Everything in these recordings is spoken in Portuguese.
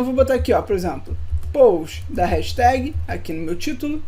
Eu vou botar aqui, ó, por exemplo, post da hashtag, aqui no meu título.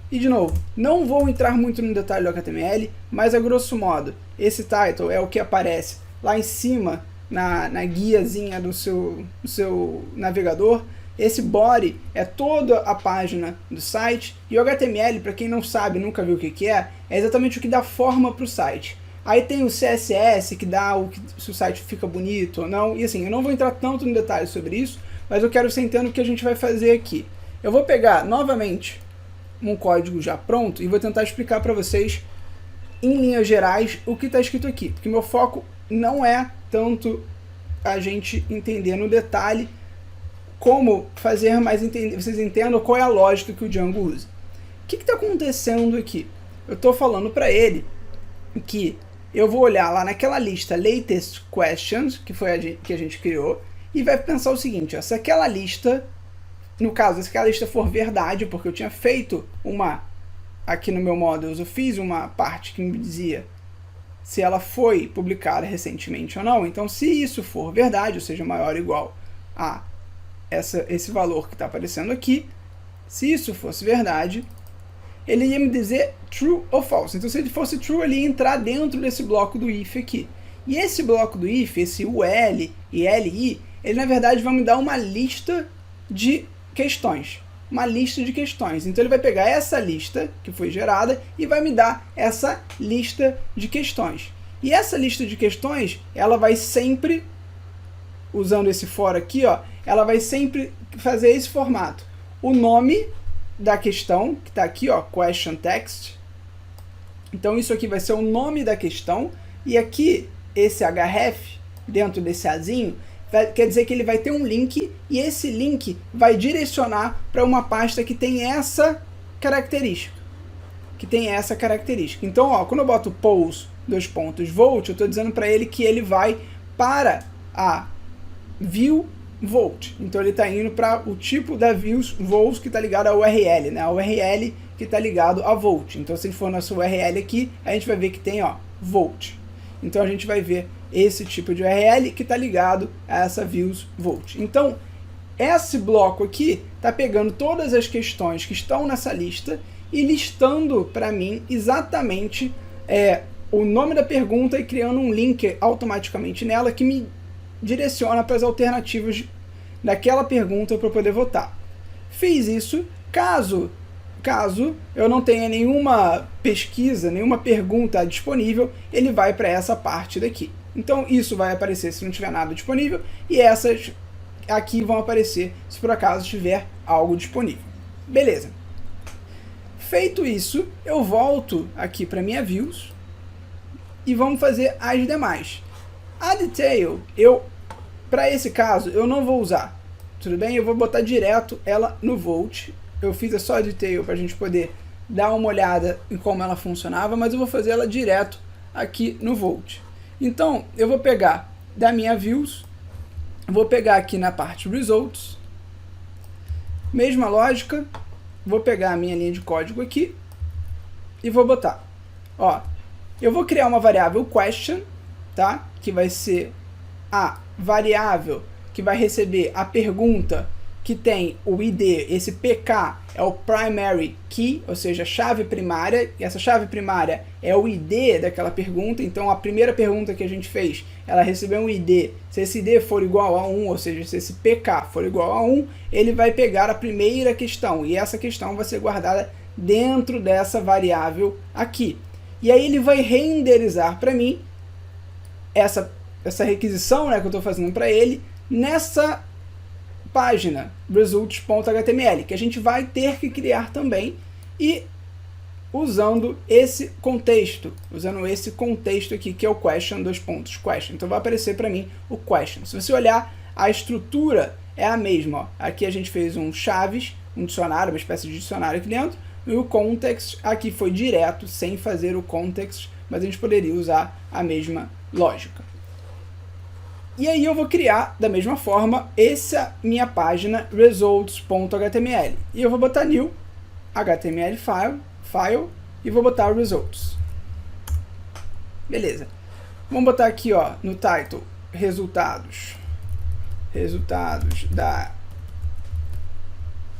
E de novo, não vou entrar muito no detalhe do HTML, mas a grosso modo, esse title é o que aparece lá em cima, na guiazinha do seu navegador. Esse body é toda a página do site, e o HTML, para quem não sabe, nunca viu o que é exatamente o que dá forma para o site. Aí tem o CSS, que dá se o site fica bonito ou não, e assim, eu não vou entrar tanto no detalhe sobre isso, mas eu quero que você entenda o que a gente vai fazer aqui. Eu vou pegar, novamente, um código já pronto, e vou tentar explicar para vocês, em linhas gerais, o que está escrito aqui, porque meu foco não é tanto a gente entender no detalhe como fazer, mas vocês entendam qual é a lógica que o Django usa. O que está acontecendo aqui? Eu estou falando para ele que eu vou olhar lá naquela lista latest questions, que foi que a gente criou, e vai pensar o seguinte, ó, se aquela lista, no caso, se aquela lista for verdade, porque eu tinha feito aqui no meu models, eu fiz uma parte que me dizia se ela foi publicada recentemente ou não, então se isso for verdade, ou seja, maior ou igual a esse valor que está aparecendo aqui, se isso fosse verdade, ele ia me dizer true ou false. Então, se ele fosse true, ele ia entrar dentro desse bloco do if aqui. E esse bloco do if, esse ul e li, ele na verdade vai me dar uma lista de questões. Uma lista de questões. Então, ele vai pegar essa lista que foi gerada e vai me dar essa lista de questões. E essa lista de questões, ela vai sempre, usando esse for aqui, ó, ela vai sempre fazer esse formato. O nome da questão, que está aqui, ó, question text. Então isso aqui vai ser o nome da questão, e aqui esse href, dentro desse azinho, quer dizer que ele vai ter um link, e esse link vai direcionar para uma pasta que tem essa característica. Então, ó, quando eu boto post, volt, eu estou dizendo para ele que ele vai para a view volt. Então ele está indo para o tipo da views volt que está ligado à URL, né? A URL que está ligado a volt. Então se ele for nossa URL aqui, a gente vai ver que tem, ó, volt. Então a gente vai ver esse tipo de URL que está ligado a essa views volt. Então esse bloco aqui está pegando todas as questões que estão nessa lista e listando para mim exatamente o nome da pergunta e criando um link automaticamente nela que me direciona para as alternativas daquela pergunta para eu poder votar. Fiz isso, caso eu não tenha nenhuma pesquisa, nenhuma pergunta disponível, ele vai para essa parte daqui. Então isso vai aparecer se não tiver nada disponível, e essas aqui vão aparecer se por acaso tiver algo disponível. Beleza. Feito isso, eu volto aqui para minha views e vamos fazer as demais. A detail, para esse caso, eu não vou usar, tudo bem? Eu vou botar direto ela no volt. Eu fiz só a detail para a gente poder dar uma olhada em como ela funcionava, mas eu vou fazer ela direto aqui no volt. Então, eu vou pegar da minha views, vou pegar aqui na parte results, mesma lógica, vou pegar a minha linha de código aqui e vou botar, ó, eu vou criar uma variável question, tá? Que vai ser a variável que vai receber a pergunta que tem o ID, esse PK é o primary key, ou seja, chave primária, e essa chave primária é o ID daquela pergunta. Então a primeira pergunta que a gente fez, ela recebeu um ID, se esse ID for igual a 1, ou seja, se esse PK for igual a 1, ele vai pegar a primeira questão, e essa questão vai ser guardada dentro dessa variável aqui. E aí ele vai renderizar para mim essa requisição, né, que eu estou fazendo para ele, nessa página results.html, que a gente vai ter que criar também, e usando esse contexto aqui, que é o question, question. Então vai aparecer para mim o question. Se você olhar, a estrutura é a mesma, ó. Aqui a gente fez um chaves, um dicionário, uma espécie de dicionário aqui dentro, e o context aqui foi direto, sem fazer o context, mas a gente poderia usar a mesma lógica. E aí eu vou criar, da mesma forma, essa minha página results.html. E eu vou botar new HTML file e vou botar results. Beleza. Vamos botar aqui, ó, no title, resultados. resultados da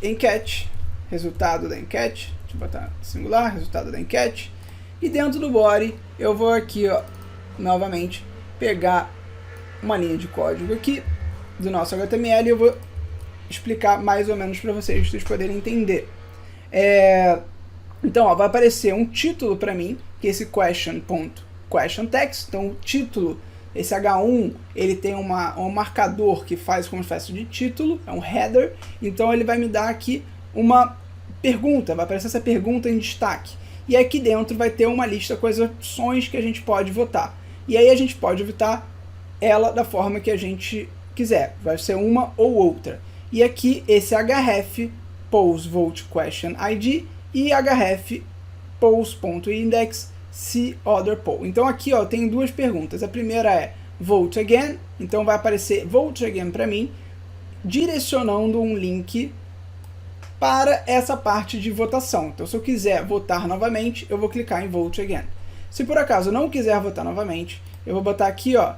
enquete, resultado da enquete, deixa eu botar singular, resultado da enquete, e dentro do body eu vou aqui, ó, novamente, pegar uma linha de código aqui do nosso HTML e eu vou explicar mais ou menos para vocês poderem entender. Então, ó, vai aparecer um título para mim, que é esse question text. Então, o título, esse H1, ele tem um marcador que faz como espécie de título, é um header. Então, ele vai me dar aqui uma pergunta, vai aparecer essa pergunta em destaque. E aqui dentro vai ter uma lista com as opções que a gente pode votar. E aí a gente pode votar ela da forma que a gente quiser, vai ser uma ou outra. E aqui esse href pose vote question id e href pose.index see other poll. Então aqui, ó, tem duas perguntas. A primeira é vote again, então vai aparecer vote again para mim, direcionando um link para essa parte de votação. Então se eu quiser votar novamente, eu vou clicar em vote again. Se por acaso eu não quiser votar novamente, eu vou botar aqui, ó,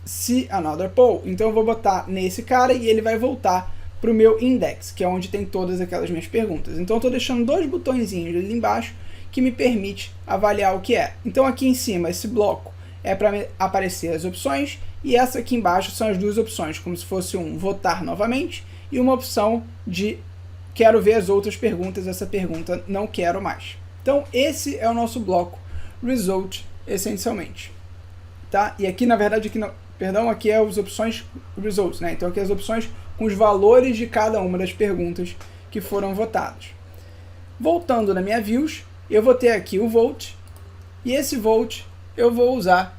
see another poll. Então eu vou botar nesse cara e ele vai voltar para o meu index, que é onde tem todas aquelas minhas perguntas. Então eu estou deixando dois botõezinhos ali embaixo que me permite avaliar o que é. Então aqui em cima, esse bloco é para aparecer as opções, e essa aqui embaixo são as duas opções, como se fosse um votar novamente e uma opção de quero ver as outras perguntas, essa pergunta não quero mais. Então esse é o nosso bloco result, essencialmente. Tá? E aqui, na verdade, aqui é as opções results, né? Então aqui as opções com os valores de cada uma das perguntas que foram votadas. Voltando na minha views, eu vou ter aqui o vote, e esse vote eu vou usar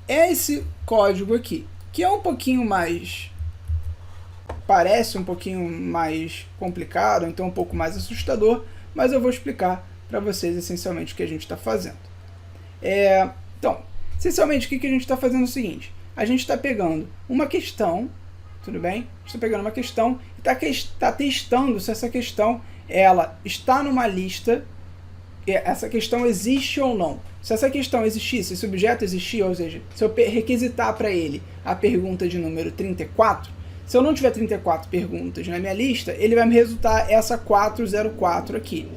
esse código aqui, que é um pouquinho mais, parece um pouquinho mais complicado, então um pouco mais assustador, mas eu vou explicar para vocês essencialmente o que a gente está fazendo. Então, essencialmente o que a gente está fazendo é o seguinte: a gente está pegando uma questão, tudo bem? A gente está pegando uma questão e está testando se essa questão ela está numa lista, essa questão existe ou não. Se essa questão existir, se esse objeto existir, ou seja, se eu requisitar para ele a pergunta de número 34, se eu não tiver 34 perguntas na minha lista, ele vai me resultar essa 404 aqui,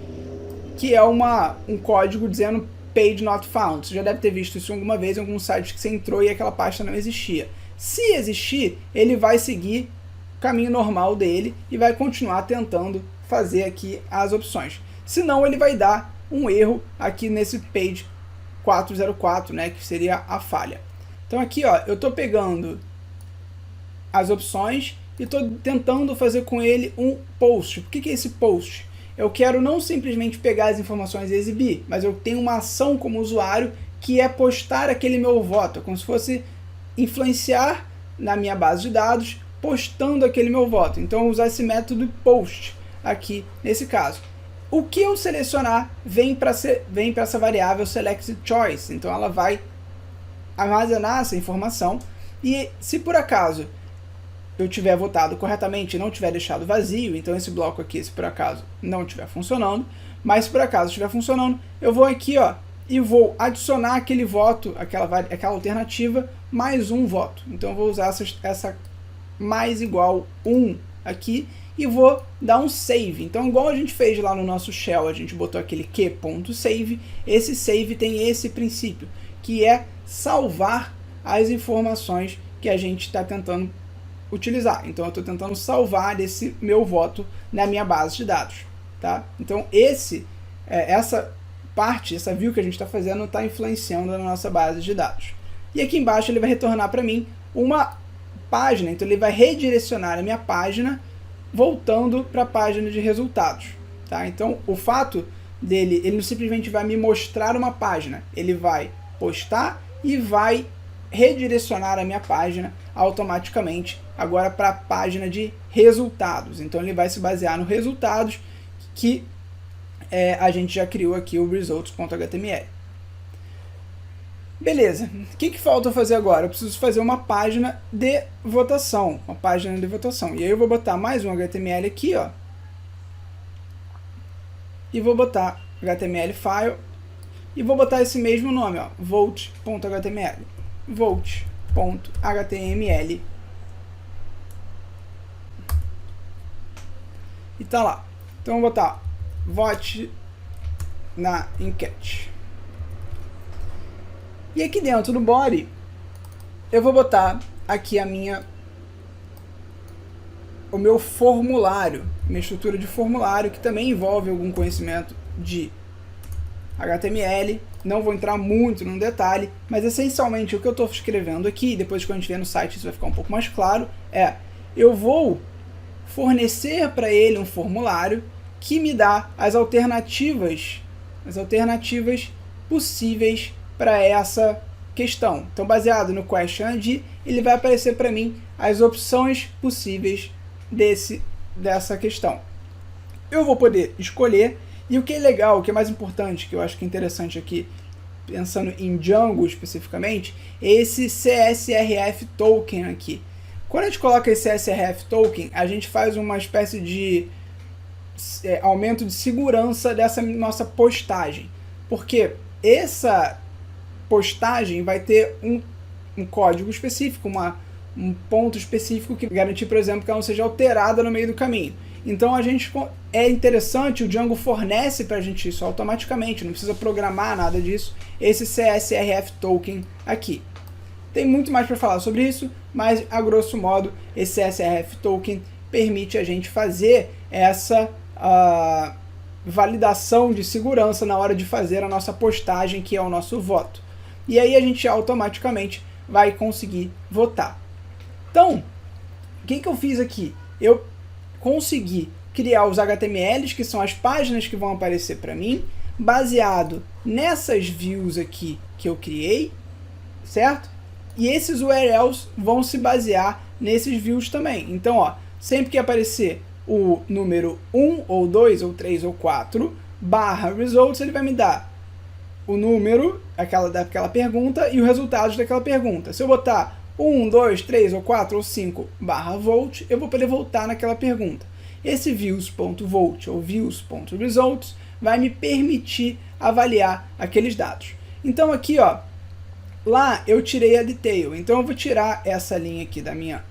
que é um código dizendo page not found. Você já deve ter visto isso alguma vez em algum site que você entrou e aquela pasta não existia. Se existir, ele vai seguir o caminho normal dele e vai continuar tentando fazer aqui as opções. Senão ele vai dar um erro aqui nesse page 404, né, que seria a falha. Então aqui, ó, eu estou pegando as opções e estou tentando fazer com ele um post. O que é esse post? Eu quero não simplesmente pegar as informações e exibir, mas eu tenho uma ação como usuário que é postar aquele meu voto, como se fosse influenciar na minha base de dados, postando aquele meu voto. Então eu vou usar esse método post aqui nesse caso. O que eu selecionar vem para essa variável select choice, então ela vai armazenar essa informação, e se por acaso eu tiver votado corretamente e não tiver deixado vazio, então esse bloco aqui, se por acaso não estiver funcionando, mas se por acaso estiver funcionando, eu vou aqui, ó, e vou adicionar aquele voto, aquela alternativa, mais um voto. Então eu vou usar essa mais igual 1 aqui, e vou dar um save. Então, igual a gente fez lá no nosso shell, a gente botou aquele q.save, esse save tem esse princípio, que é salvar as informações que a gente está tentando utilizar. Então eu estou tentando salvar esse meu voto na minha base de dados. Tá? Então essa parte, essa view que a gente está fazendo está influenciando na nossa base de dados. E aqui embaixo ele vai retornar para mim uma página, então ele vai redirecionar a minha página voltando para a página de resultados. Tá? Então o fato dele, ele não simplesmente vai me mostrar uma página, ele vai postar e vai redirecionar a minha página automaticamente agora para a página de resultados. Então ele vai se basear no resultados que a gente já criou aqui, o results.html. Beleza, o que falta fazer agora? Eu preciso fazer uma página de votação, e aí eu vou botar mais um HTML aqui, ó, e vou botar HTML file, e vou botar esse mesmo nome, ó, vote.html, vote.html, e tá lá. Então eu vou botar vote na enquete. E aqui dentro do body, eu vou botar aqui o meu formulário, minha estrutura de formulário, que também envolve algum conhecimento de HTML. Não vou entrar muito no detalhe, mas essencialmente o que eu estou escrevendo aqui, depois que a gente ver no site isso vai ficar um pouco mais claro, eu vou fornecer para ele um formulário que me dá as alternativas possíveis para essa questão. Então, baseado no question ID, ele vai aparecer para mim as opções possíveis dessa questão. Eu vou poder escolher, e o que é legal, o que é mais importante, que eu acho que é interessante aqui, pensando em Django especificamente, é esse CSRF token aqui. Quando a gente coloca esse CSRF token, a gente faz uma espécie de aumento de segurança dessa nossa postagem, porque essa postagem vai ter um código específico, um ponto específico que garantir, por exemplo, que ela não seja alterada no meio do caminho. Então é interessante, o Django fornece para a gente isso automaticamente, não precisa programar nada disso, esse CSRF token aqui. Tem muito mais para falar sobre isso, mas a grosso modo esse CSRF token permite a gente fazer essa validação de segurança na hora de fazer a nossa postagem, que é o nosso voto. E aí a gente automaticamente vai conseguir votar. Então, o que eu fiz aqui? Eu consegui criar os HTMLs, que são as páginas que vão aparecer para mim, baseado nessas views aqui que eu criei, certo? E esses URLs vão se basear nesses views também. Então, ó, sempre que aparecer o número 1, ou 2, ou 3, ou 4, barra results, ele vai me dar o número daquela pergunta e os resultados daquela pergunta. Se eu botar 1, 2, 3, ou 4, ou 5, barra vote, eu vou poder voltar naquela pergunta. Esse views.vote ou views.results vai me permitir avaliar aqueles dados. Então aqui, ó, lá eu tirei a detail, então eu vou tirar essa linha aqui da minha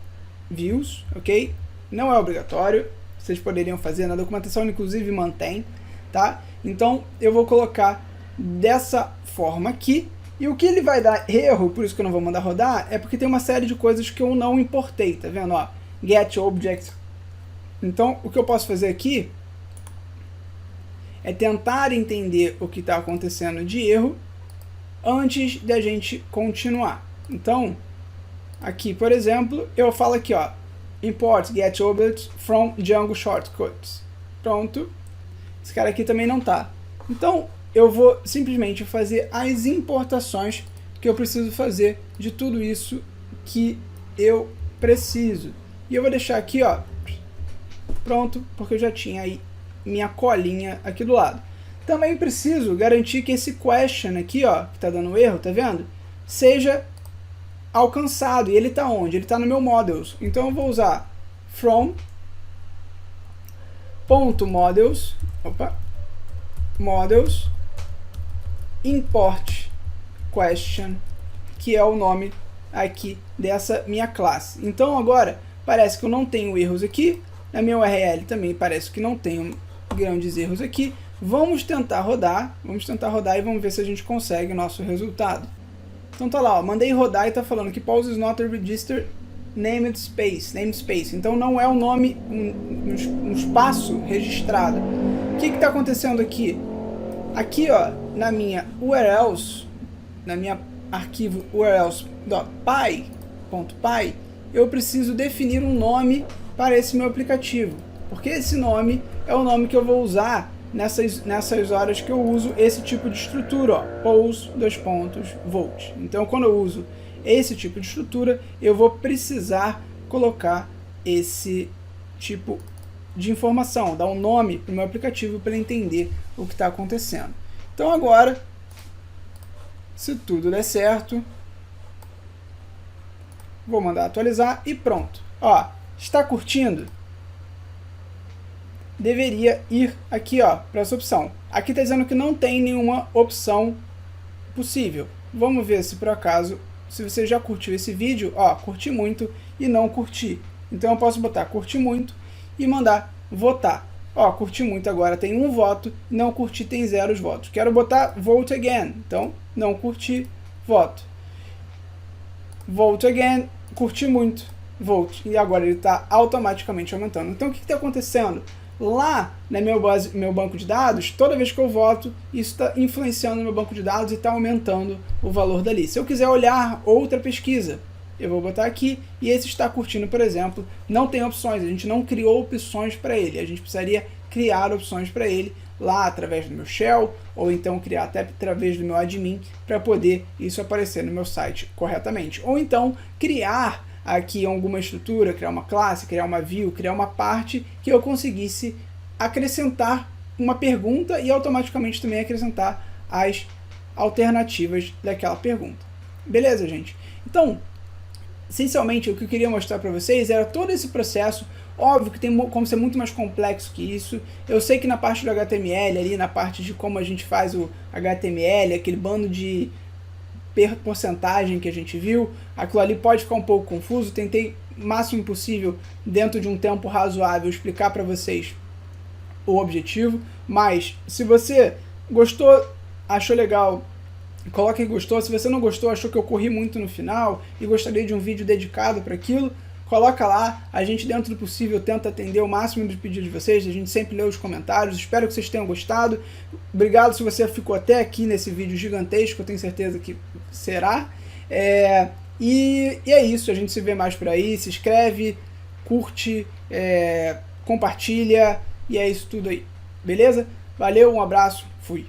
views, ok? Não é obrigatório, vocês poderiam fazer, na documentação inclusive mantém, tá? Então eu vou colocar dessa forma aqui, e o que ele vai dar erro, por isso que eu não vou mandar rodar, é porque tem uma série de coisas que eu não importei, tá vendo? Ó, get object. Então o que eu posso fazer aqui é tentar entender o que está acontecendo de erro antes da gente continuar. Então, aqui, por exemplo, eu falo aqui, ó, import get objects from Django shortcuts. Pronto. Esse cara aqui também não tá. Então, eu vou simplesmente fazer as importações que eu preciso fazer de tudo isso que eu preciso. E eu vou deixar aqui, ó, pronto, porque eu já tinha aí minha colinha aqui do lado. Também preciso garantir que esse question aqui, ó, que tá dando erro, tá vendo? Seja alcançado. E ele tá onde? Ele tá no meu models. Então eu vou usar from .models, models import question, que é o nome aqui dessa minha classe. Então agora parece que eu não tenho erros aqui. Na minha URL também parece que não tenho grandes erros aqui. Vamos tentar rodar e vamos ver se a gente consegue o nosso resultado. Então tá lá, ó, mandei rodar e tá falando que pause is not a registered namespace. Então não é um nome, um espaço registrado. O que está acontecendo aqui? Aqui, ó, na minha URLs, na minha arquivo urls.py, eu preciso definir um nome para esse meu aplicativo, porque esse nome é o nome que eu vou usar nessas horas que eu uso esse tipo de estrutura, ó, pose::vote. Então, quando eu uso esse tipo de estrutura, eu vou precisar colocar esse tipo de informação, dar um nome para o meu aplicativo para ele entender o que está acontecendo. Então agora, se tudo der certo, vou mandar atualizar e pronto. Ó, está curtindo? Deveria ir aqui, ó, para essa opção. Aqui está dizendo que não tem nenhuma opção possível. Vamos ver se por acaso, se você já curtiu esse vídeo, ó, curti muito e não curti. Então eu posso botar curti muito e mandar votar. Ó, curti muito agora tem 1 voto, não curti tem 0 votos. Quero botar vote again, então não curti, voto. Vote again, curti muito, vote. E agora ele está automaticamente aumentando. Então o que está acontecendo? Lá no meu banco de dados, toda vez que eu voto, isso está influenciando no meu banco de dados e está aumentando o valor dali. Se eu quiser olhar outra pesquisa, eu vou botar aqui, e esse está curtindo, por exemplo, não tem opções, a gente não criou opções para ele, a gente precisaria criar opções para ele lá através do meu shell, ou então criar até através do meu admin, para poder isso aparecer no meu site corretamente. Ou então criar aqui alguma estrutura, criar uma classe, criar uma view, criar uma parte que eu conseguisse acrescentar uma pergunta e automaticamente também acrescentar as alternativas daquela pergunta. Beleza, gente? Então, essencialmente, o que eu queria mostrar para vocês era todo esse processo. Óbvio que tem como ser muito mais complexo que isso. Eu sei que na parte do HTML, ali na parte de como a gente faz o HTML, aquele bando de porcentagem que a gente viu, aquilo ali pode ficar um pouco confuso. Tentei o máximo possível, dentro de um tempo razoável, explicar para vocês o objetivo. Mas se você gostou, achou legal, coloque aí gostou. Se você não gostou, achou que eu corri muito no final e gostaria de um vídeo dedicado para aquilo, coloca lá. A gente, dentro do possível, tenta atender o máximo dos pedidos de vocês. A gente sempre lê os comentários. Espero que vocês tenham gostado. Obrigado se você ficou até aqui nesse vídeo gigantesco. Eu tenho certeza que será. E é isso. A gente se vê mais por aí. Se inscreve, curte, compartilha. E é isso tudo aí. Beleza? Valeu, um abraço. Fui.